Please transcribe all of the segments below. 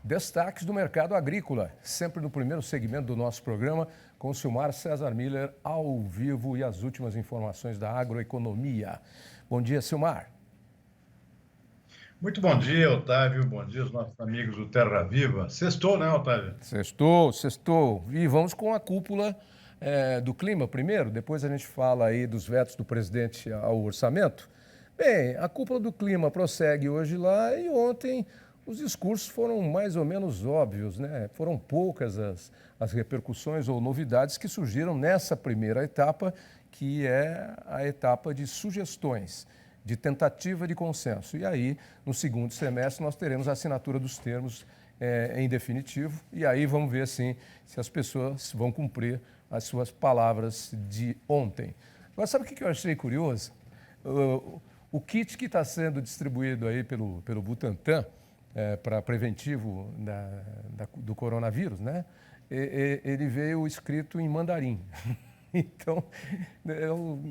Destaques do mercado agrícola, sempre no primeiro segmento do nosso programa, com o Silmar César Miller ao vivo e as últimas informações da agroeconomia. Bom dia, Silmar. Muito bom dia, Otávio. Bom dia aos nossos amigos do Terra Viva. Sextou, né, Otávio? Sextou. E vamos com a cúpula do clima primeiro, depois a gente fala aí dos vetos do presidente ao orçamento. Bem, a cúpula do clima prossegue hoje lá e ontem os discursos foram mais ou menos óbvios, né? Foram poucas as repercussões ou novidades que surgiram nessa primeira etapa, que é a etapa de sugestões, de tentativa de consenso. E aí, no segundo semestre, nós teremos a assinatura dos termos em definitivo, e aí vamos ver, sim, se as pessoas vão cumprir as suas palavras de ontem. Agora, sabe o que eu achei curioso? O kit que está sendo distribuído aí pelo Butantan, para preventivo do coronavírus, né? Ele veio escrito em mandarim. Então, eu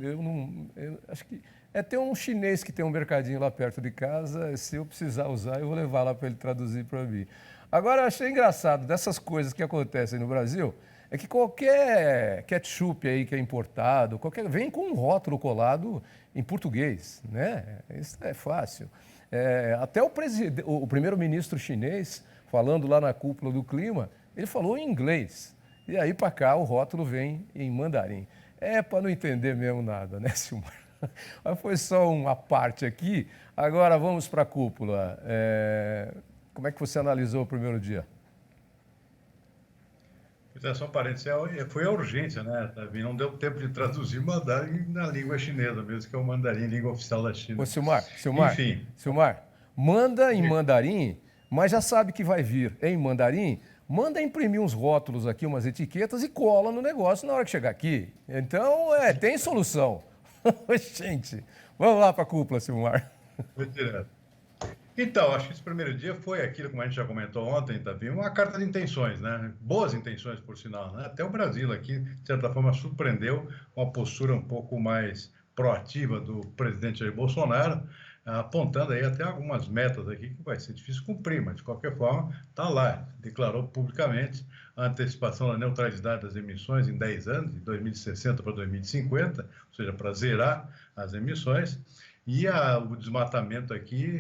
acho que tem um chinês que tem um mercadinho lá perto de casa, se eu precisar usar, eu vou levar lá para ele traduzir para mim. Agora, eu achei engraçado dessas coisas que acontecem no Brasil, é que qualquer ketchup aí que é importado, vem com um rótulo colado em português, né? Isso é fácil. Até o primeiro-ministro chinês, falando lá na cúpula do clima, ele falou em inglês. E aí para cá o rótulo vem em mandarim. Para não entender mesmo nada, né, Silmar? Mas foi só uma parte aqui. Agora vamos para a cúpula. Como é que você analisou o primeiro dia? Só um parênteses, foi a urgência, né? Não deu tempo de traduzir mandarim na língua chinesa mesmo, que é o mandarim, língua oficial da China. Ô, Silmar, Enfim. Silmar, manda em mandarim, mas já sabe que vai vir em mandarim, manda imprimir uns rótulos aqui, umas etiquetas e cola no negócio na hora que chegar aqui. Então, tem solução. Gente, vamos lá para a cúpula, Silmar. Foi direto. Então, acho que esse primeiro dia foi aquilo, como a gente já comentou ontem, Tavi, uma carta de intenções, né? Boas intenções, por sinal, né? Até o Brasil aqui, de certa forma, surpreendeu com a postura um pouco mais proativa do presidente Jair Bolsonaro, apontando aí até algumas metas aqui que vai ser difícil cumprir, mas de qualquer forma está lá, declarou publicamente a antecipação da neutralidade das emissões em 10 anos, de 2060 para 2050, ou seja, para zerar as emissões, e o desmatamento aqui,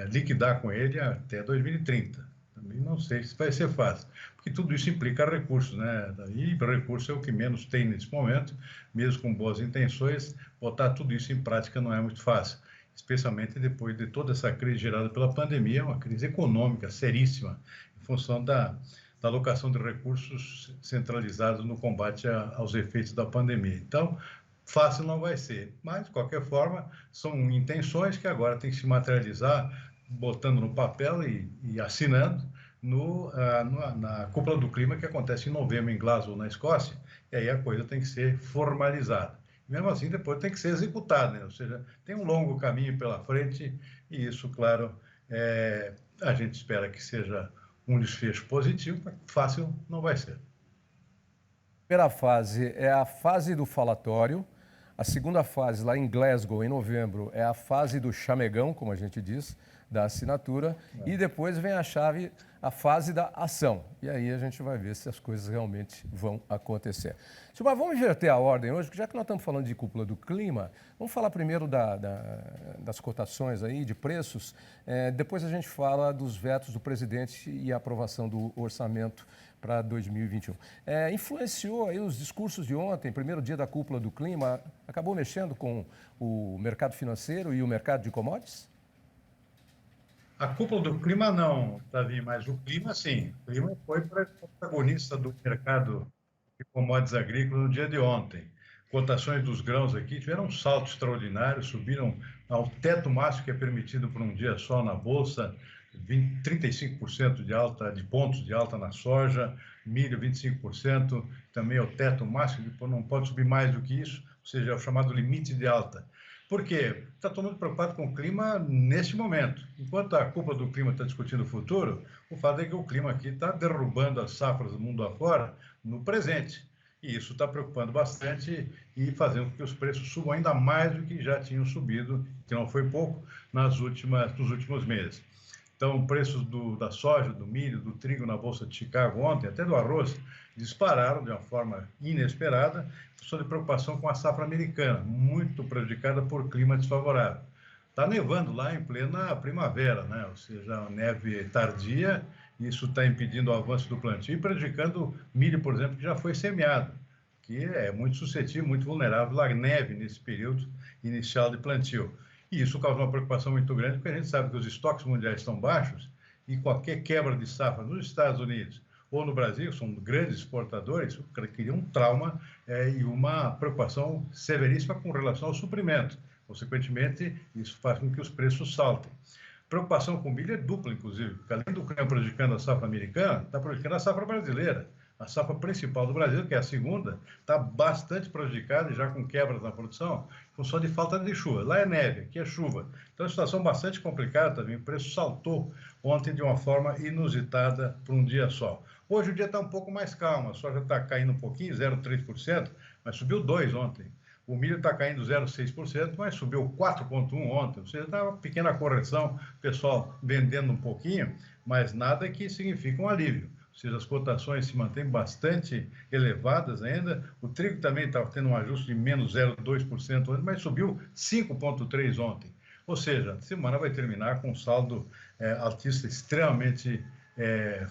liquidar com ele até 2030. Também não sei se vai ser fácil, porque tudo isso implica recursos, né? E recurso é o que menos tem nesse momento, mesmo com boas intenções, botar tudo isso em prática não é muito fácil, especialmente depois de toda essa crise gerada pela pandemia, uma crise econômica seríssima, em função da alocação de recursos centralizados no combate aos efeitos da pandemia. Então, fácil não vai ser, mas, de qualquer forma, são intenções que agora tem que se materializar, botando no papel e assinando na cúpula do clima que acontece em novembro em Glasgow, na Escócia, e aí a coisa tem que ser formalizada. Mesmo assim, depois tem que ser executada, né? Ou seja, tem um longo caminho pela frente e isso, claro, a gente espera que seja um desfecho positivo, mas fácil não vai ser. A primeira fase é a fase do falatório, a segunda fase, lá em Glasgow, em novembro, é a fase do chamegão, como a gente diz, da assinatura, e depois vem a fase da ação. E aí a gente vai ver se as coisas realmente vão acontecer. Mas vamos inverter a ordem hoje, já que nós estamos falando de cúpula do clima, vamos falar primeiro das cotações aí, de preços, depois a gente fala dos vetos do presidente e a aprovação do orçamento para 2021. Influenciou aí os discursos de ontem, primeiro dia da cúpula do clima, acabou mexendo com o mercado financeiro e o mercado de commodities? A cúpula do clima não, Davi, mas o clima sim. O clima foi protagonista do mercado de commodities agrícolas no dia de ontem. Cotações dos grãos aqui tiveram um salto extraordinário, subiram ao teto máximo que é permitido por um dia só na Bolsa, 35% de alta, de pontos de alta na soja, milho 25%, também é o teto máximo, não pode subir mais do que isso, ou seja, é o chamado limite de alta. Por quê? Está todo mundo preocupado com o clima neste momento. Enquanto a cúpula do clima está discutindo o futuro, o fato é que o clima aqui está derrubando as safras do mundo afora no presente. E isso está preocupando bastante e fazendo com que os preços subam ainda mais do que já tinham subido, que não foi pouco, nos últimos meses. Então, preços da soja, do milho, do trigo na Bolsa de Chicago ontem, até do arroz, dispararam de uma forma inesperada, em função de preocupação com a safra americana, muito prejudicada por clima desfavorável. Está nevando lá em plena primavera, né? Ou seja, neve tardia, isso está impedindo o avanço do plantio e prejudicando milho, por exemplo, que já foi semeado, que é muito suscetível, muito vulnerável à neve nesse período inicial de plantio. E isso causa uma preocupação muito grande, porque a gente sabe que os estoques mundiais estão baixos e qualquer quebra de safra nos Estados Unidos ou no Brasil, que são grandes exportadores, cria um trauma e uma preocupação severíssima com relação ao suprimento. Consequentemente, isso faz com que os preços saltem. Preocupação com o milho é dupla, inclusive, porque além do clima prejudicando a safra americana, está prejudicando a safra brasileira. A safra principal do Brasil, que é a segunda, está bastante prejudicada e já com quebras na produção, em função de falta de chuva. Lá é neve, aqui é chuva. Então, é uma situação bastante complicada também. O preço saltou ontem de uma forma inusitada por um dia só. Hoje o dia está um pouco mais calmo, a soja está caindo um pouquinho, 0,3%, mas subiu 2% ontem. O milho está caindo 0,6%, mas subiu 4,1% ontem. Ou seja, está uma pequena correção, o pessoal vendendo um pouquinho, mas nada que signifique um alívio. Ou seja, as cotações se mantêm bastante elevadas ainda. O trigo também está tendo um ajuste de menos 0,2% ontem, mas subiu 5,3% ontem. Ou seja, a semana vai terminar com um saldo altista extremamente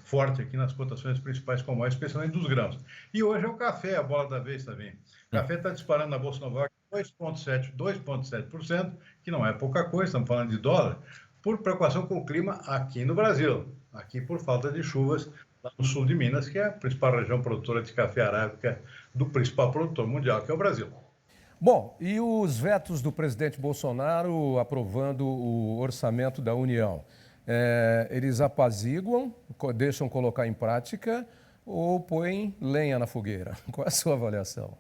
forte aqui nas cotações principais commodities, especialmente dos grãos. E hoje é o café, a bola da vez também. O café está disparando na Bolsa Nova York 2,7%, que não é pouca coisa, estamos falando de dólar, por preocupação com o clima aqui no Brasil, aqui por falta de chuvas lá no sul de Minas, que é a principal região produtora de café arábica do principal produtor mundial, que é o Brasil. Bom, e os vetos do presidente Bolsonaro aprovando o orçamento da União? Eles apaziguam, deixam colocar em prática ou põem lenha na fogueira? Qual é a sua avaliação?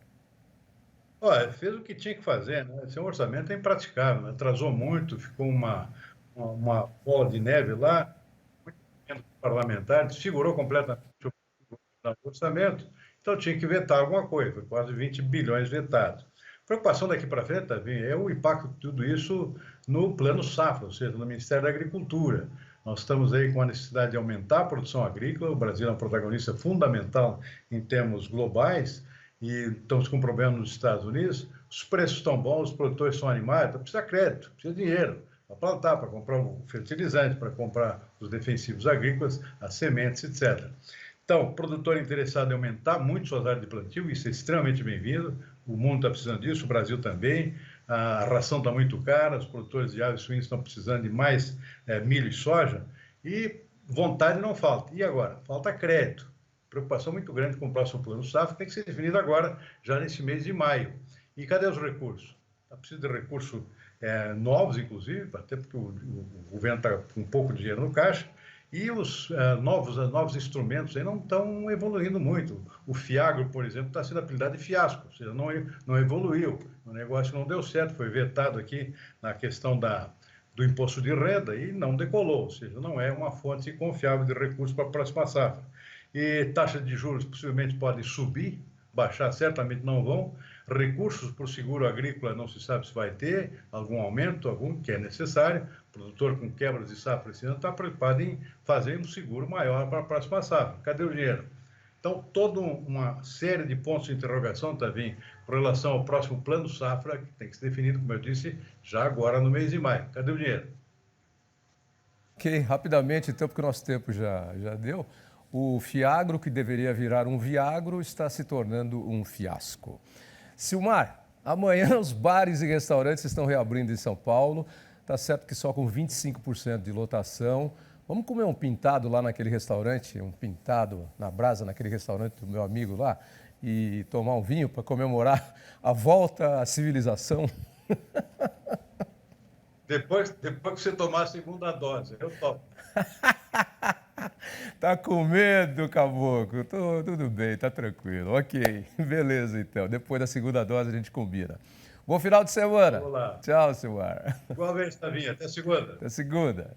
Olha, fez o que tinha que fazer, né? Esse orçamento é impraticável, né? Atrasou muito, ficou uma bola de neve lá, muito parlamentar, desfigurou completamente o orçamento, então tinha que vetar alguma coisa, foi quase 20 bilhões vetados. A preocupação daqui para frente, Davi, é o impacto de tudo isso no plano safra, ou seja, no Ministério da Agricultura. Nós estamos aí com a necessidade de aumentar a produção agrícola, o Brasil é um protagonista fundamental em termos globais, e estamos com um problema nos Estados Unidos, os preços estão bons, os produtores são animados, então precisa crédito, precisa dinheiro para plantar, para comprar o fertilizante, para comprar os defensivos agrícolas, as sementes, etc. Então, o produtor interessado em aumentar muito suas áreas de plantio, isso é extremamente bem-vindo, o mundo está precisando disso, o Brasil também, a ração está muito cara, os produtores de aves suínas estão precisando de mais milho e soja, e vontade não falta. E agora? Falta crédito. Preocupação muito grande com o próximo plano safra, que tem que ser definido agora, já nesse mês de maio. E cadê os recursos? Precisa de recursos novos, inclusive, até porque o governo está com pouco dinheiro no caixa, e os novos instrumentos aí não estão evoluindo muito. O Fiagro, por exemplo, está sendo apelidado de fiasco, ou seja, não evoluiu. O negócio não deu certo, foi vetado aqui na questão do imposto de renda e não decolou, ou seja, não é uma fonte confiável de recursos para a próxima safra. E taxa de juros possivelmente pode subir, baixar certamente não vão. Recursos para o seguro agrícola não se sabe se vai ter algum aumento, algum que é necessário. O produtor com quebras de safra esse ano está preocupado em fazer um seguro maior para a próxima safra. Cadê o dinheiro? Então, toda uma série de pontos de interrogação, Tavim, com relação ao próximo plano safra, que tem que ser definido, como eu disse, já agora no mês de maio. Cadê o dinheiro? Ok, rapidamente, então, porque o nosso tempo já deu. O Fiagro, que deveria virar um Viagro, está se tornando um fiasco. Silmar, amanhã os bares e restaurantes estão reabrindo em São Paulo. Está certo que só com 25% de lotação. Vamos comer um pintado lá naquele restaurante, um pintado na brasa naquele restaurante do meu amigo lá e tomar um vinho para comemorar a volta à civilização? Depois que você tomar a segunda dose, eu topo. Tá com medo, caboclo? Tudo bem, tá tranquilo. Ok, beleza então. Depois da segunda dose a gente combina. Bom final de semana. Vamos lá. Tchau, Silmar. Igualmente, Tavinha. Até segunda. Até segunda.